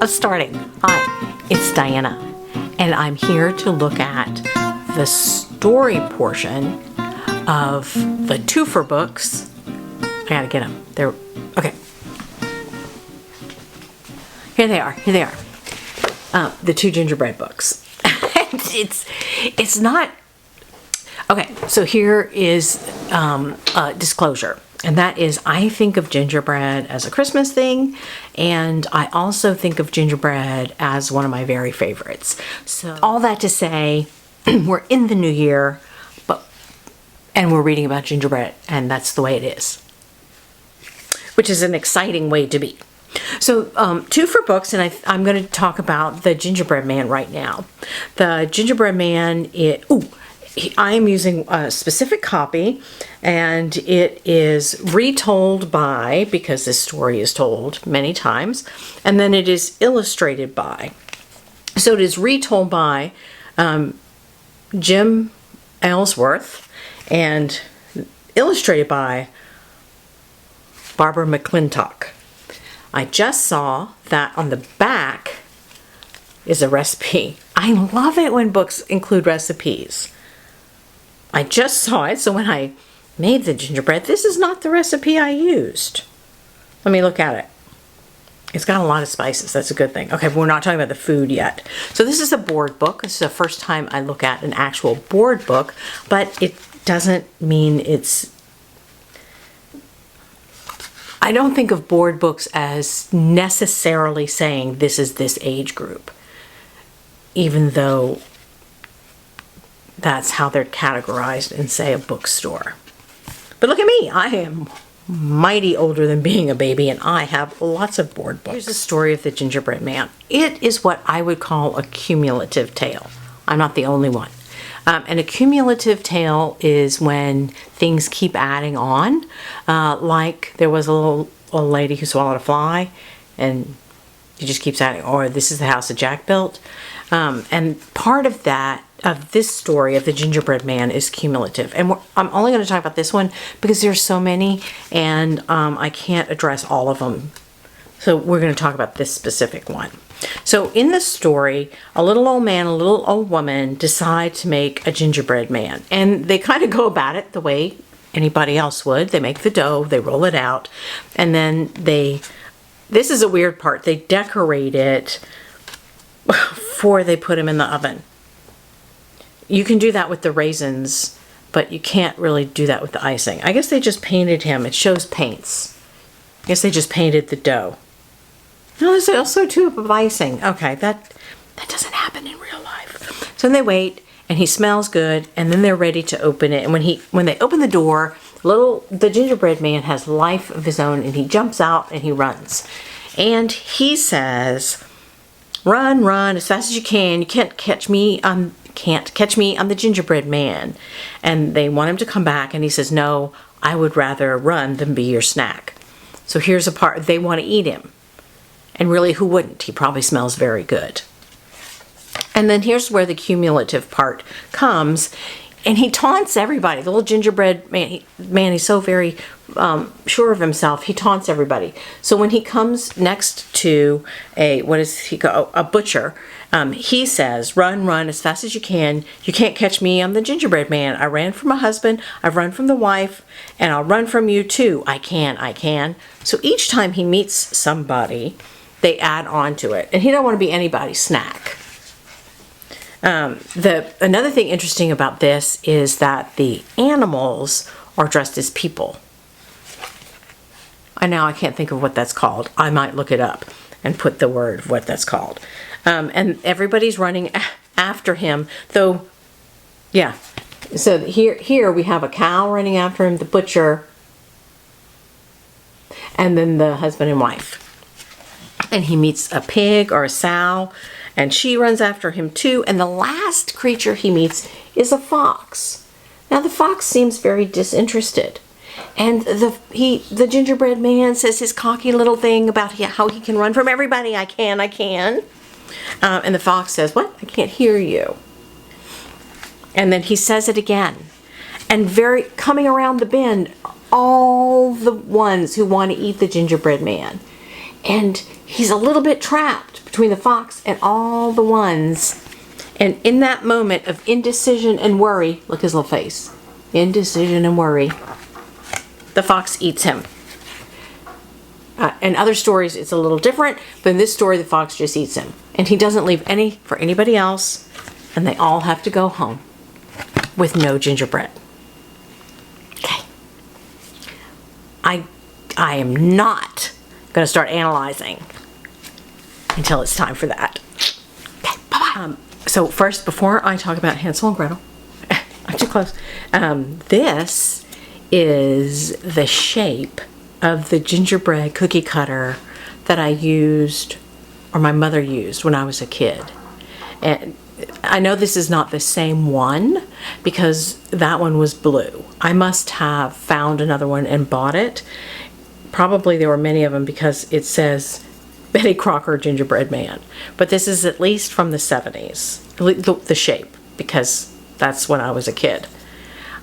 Starting. Hi, it's Diana, and I'm here to look at the story portion of the twofer books. I gotta get them. They're okay. Here they are. Here they are. The two gingerbread books. it's not okay. So here is a disclosure. And that is, I think of gingerbread as a Christmas thing, and I also think of gingerbread as one of my very favorites. So all that to say, we're in the new year, and we're reading about gingerbread, and that's the way it is, which is an exciting way to be. So two for books, and I'm going to talk about the Gingerbread Man right now. The Gingerbread Man, I am using a specific copy, and it is retold by, because this story is told many times, and then it is illustrated by. So it is retold by Jim Aylesworth and illustrated by Barbara McClintock. I just saw that on the back is a recipe. I love it when books include recipes. I just saw it, so when I made the gingerbread, this is not the recipe I used. Let me look at it. It's got a lot of spices. That's a good thing. Okay, but we're not talking about the food yet. So this is a board book. This is the first time I look at an actual board book, but it doesn't mean it's... I don't think of board books as necessarily saying this is this age group, even though that's how they're categorized in, say, a bookstore. But look at me. I am mighty older than being a baby, and I have lots of board books. Here's the story of the Gingerbread Man. It is what I would call a cumulative tale. I'm not the only one. And a cumulative tale is when things keep adding on. Like there was a little old lady who swallowed a fly, and it just keeps adding. Or this is the house that Jack built. And part of that, of this story of the Gingerbread Man, is cumulative. And I'm only going to talk about this one because there's so many, and I can't address all of them. So we're going to talk about this specific one. So in the story, a little old man, a little old woman decide to make a gingerbread man. And they kind of go about it the way anybody else would. They make the dough, they roll it out, and then this is a weird part, they decorate it before they put them in the oven. You can do that with the raisins, but you can't really do that with the icing. I guess they just painted him. It shows paints. I guess they just painted the dough. No, there's also a tube of icing. Okay, that doesn't happen in real life. So then they wait, and he smells good, and then they're ready to open it. And when they open the door, the Gingerbread Man has life of his own, and he jumps out and he runs. And he says, "Run, run as fast as you can. You can't catch me on the Gingerbread Man." And they want him to come back, and he says, "No, I would rather run than be your snack." So here's a part, they want to eat him. And really, who wouldn't? He probably smells very good. And then here's where the cumulative part comes. And he taunts everybody. The little gingerbread man, he's so very sure of himself. He taunts everybody. So when he comes next to a butcher, he says, "Run, run as fast as you can. You can't catch me. I'm the Gingerbread Man. I ran from my husband. I've run from the wife, and I'll run from you too. I can, I can." So each time he meets somebody, they add on to it. And he don't want to be anybody's snack. Another thing interesting about this is that the animals are dressed as people. I can't think of what that's called. I might look it up and put the word of what that's called. And everybody's running after him, though, yeah. So here we have a cow running after him, the butcher, and then the husband and wife. And he meets a pig or a sow, and she runs after him too. And the last creature he meets is a fox. Now the fox seems very disinterested. And the Gingerbread Man says his cocky little thing about how he can run from everybody. I can, I can. And the fox says, "What? I can't hear you." And then he says it again. And coming around the bend, all the ones who want to eat the Gingerbread Man. And he's a little bit trapped between the fox and all the ones. And in that moment of indecision and worry, look at his little face. Indecision and worry. The fox eats him. In other stories, it's a little different, but in this story, the fox just eats him. And he doesn't leave any for anybody else, and they all have to go home with no gingerbread. Okay. I am not going to start analyzing until it's time for that. Okay, bye-bye. So first, before I talk about Hansel and Gretel, I'm too close. This is the shape of the gingerbread cookie cutter that I used, or my mother used when I was a kid. And I know this is not the same one because that one was blue. I must have found another one and bought it. Probably there were many of them because it says Betty Crocker Gingerbread Man. But this is at least from the 70s, the shape, because that's when I was a kid.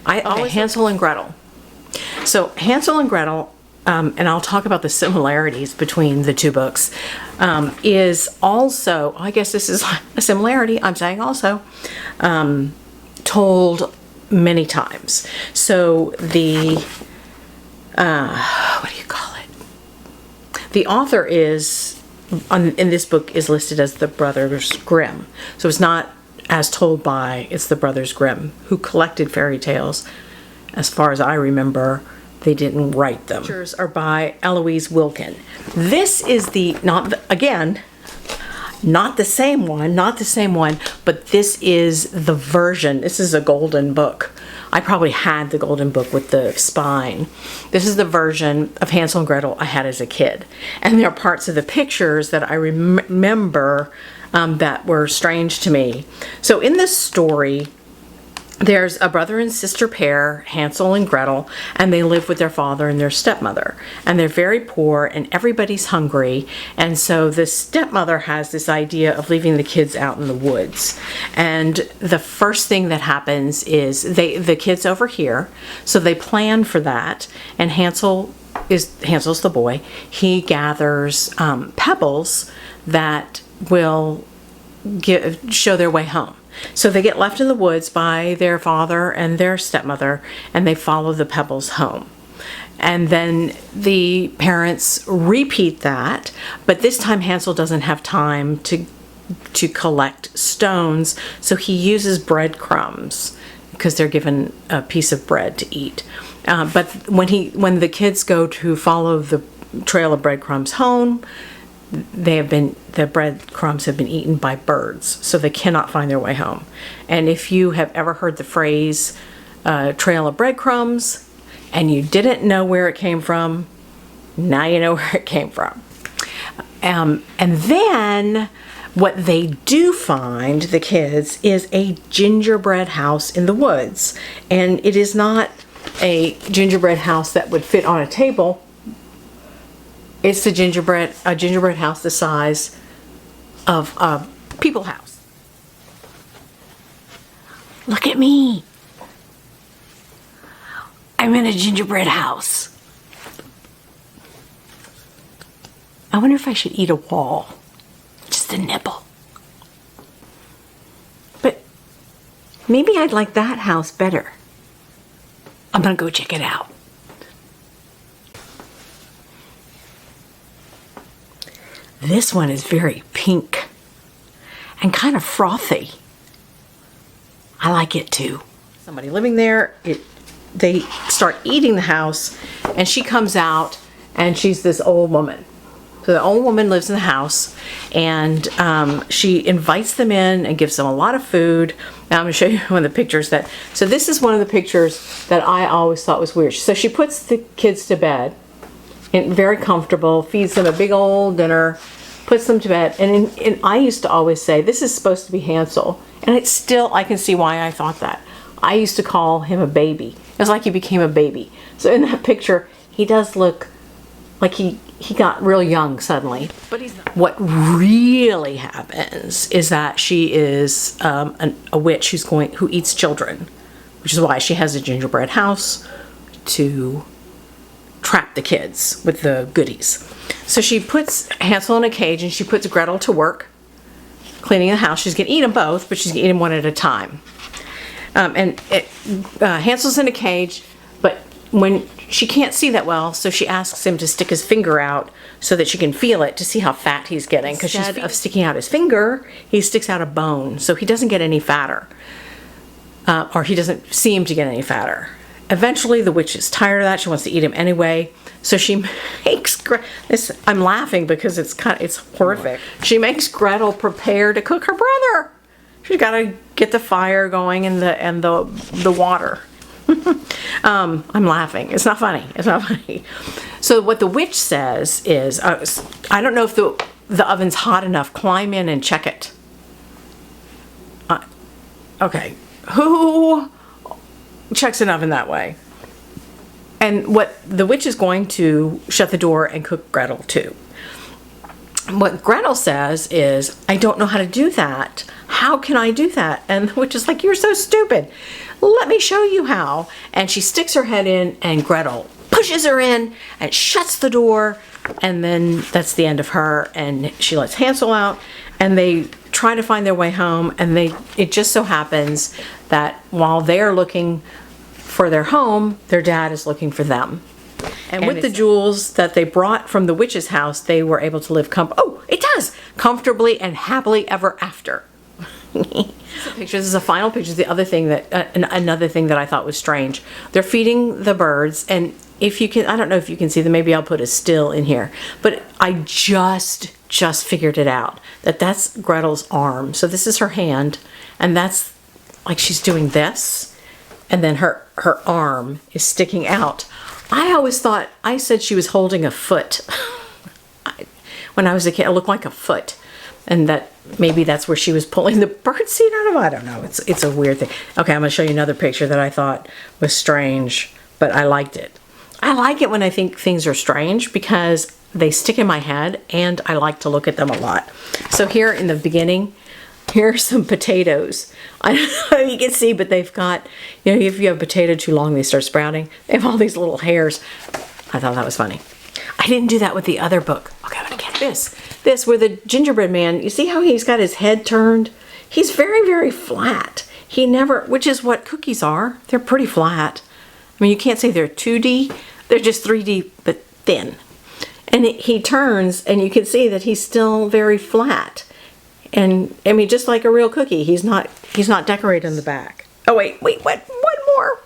Hansel and Gretel. So Hansel and Gretel, and I'll talk about the similarities between the two books, is also, I guess this is a similarity, I'm saying also, told many times. So the, what do you call it? The author is, in this book, is listed as the Brothers Grimm. So it's not as told by, it's the Brothers Grimm, who collected fairy tales. As far as I remember, they didn't write them. Pictures are by Eloise Wilkin. This is not the same one, but this is the version. This is a golden book. I probably had the golden book with the spine. This is the version of Hansel and Gretel I had as a kid. And there are parts of the pictures that I remember that were strange to me. So in this story, there's a brother and sister pair, Hansel and Gretel, and they live with their father and their stepmother. And they're very poor and everybody's hungry. And so the stepmother has this idea of leaving the kids out in the woods. And the first thing that happens is the kids overhear. So they plan for that. And Hansel's the boy. He gathers pebbles that will show their way home. So they get left in the woods by their father and their stepmother, and they follow the pebbles home. And then the parents repeat that, but this time Hansel doesn't have time to collect stones, so he uses breadcrumbs because they're given a piece of bread to eat. But when the kids go to follow the trail of breadcrumbs home, the breadcrumbs have been eaten by birds, so they cannot find their way home. And if you have ever heard the phrase trail of breadcrumbs and you didn't know where it came from, now you know where it came from. And then what they do find, the kids, is a gingerbread house in the woods. And it is not a gingerbread house that would fit on a table. It's a gingerbread house the size of a people house. Look at me. I'm in a gingerbread house. I wonder if I should eat a wall. Just a nibble. But maybe I'd like that house better. I'm gonna go check it out. This one is very pink and kind of frothy. I like it too. Somebody living there, they start eating the house, and she comes out and she's this old woman. So the old woman lives in the house, and she invites them in and gives them a lot of food. Now I'm going to show you one of the pictures so this is one of the pictures that I always thought was weird. So she puts the kids to bed, and very comfortable, feeds them a big old dinner, puts them to bed, and I used to always say, this is supposed to be Hansel, and I can see why I thought that. I used to call him a baby. It was like he became a baby. So in that picture, he does look like he got real young suddenly. But he's not. What really happens is that she is a witch who eats children, which is why she has a gingerbread house to trap the kids with the goodies. So she puts Hansel in a cage and she puts Gretel to work cleaning the house. She's going to eat them both, but she's going to eat them one at a time. Hansel's in a cage, but when she can't see that well, so she asks him to stick his finger out so that she can feel it to see how fat he's getting. Because instead of sticking out his finger, he sticks out a bone, so he doesn't get any fatter. Or he doesn't seem to get any fatter. Eventually, the witch is tired of that. She wants to eat him anyway. So she makes this. I'm laughing because it's horrific. She makes Gretel prepare to cook her brother. She's got to get the fire going and the water. I'm laughing. It's not funny. It's not funny. So what the witch says is, I don't know if the oven's hot enough. Climb in and check it. Okay. Who checks an oven that way? And what the witch is going to shut the door and cook Gretel too. What Gretel says is, I don't know how to do that. How can I do that? And the witch is like, you're so stupid. Let me show you how. And she sticks her head in, and Gretel pushes her in and shuts the door. And then that's the end of her. And she lets Hansel out, and they try to find their way home. And it just so happens that while they're looking for their home, their dad is looking for them. And with the jewels that they brought from the witch's house, they were able to live comfortably and happily ever after. This is a final picture. The other thing another thing that I thought was strange. They're feeding the birds, and if you can, I don't know if you can see them. Maybe I'll put a still in here. But I just figured it out that that's Gretel's arm. So this is her hand, and that's like she's doing this, and then her arm is sticking out. I always thought, I said she was holding a foot. When I was a kid, it looked like a foot. And that maybe that's where she was pulling the bird seed out of. I don't know. It's a weird thing. Okay, I'm going to show you another picture that I thought was strange, but I liked it. I like it when I think things are strange because they stick in my head and I like to look at them a lot. So here in the beginning, here are some potatoes. I don't know if you can see, but they've got, if you have a potato too long, they start sprouting. They have all these little hairs. I thought that was funny. I didn't do that with the other book. Okay, I'm going to get this. This, where the gingerbread man, you see how he's got his head turned? He's very, very flat. He never, which is what cookies are. They're pretty flat. I mean, you can't say they're 2D. They're just 3D, but thin. And he turns, and you can see that he's still very flat. And I mean, just like a real cookie, he's not decorated in the back. Oh wait, one more.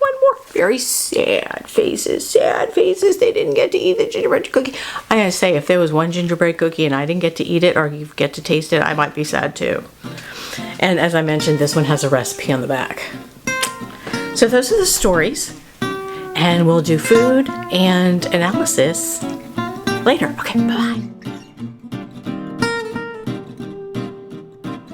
Very sad faces. They didn't get to eat the gingerbread cookie. I gotta say, if there was one gingerbread cookie and I didn't get to eat it or you get to taste it, I might be sad too. And as I mentioned, this one has a recipe on the back. So those are the stories, and we'll do food and analysis later. Okay, bye.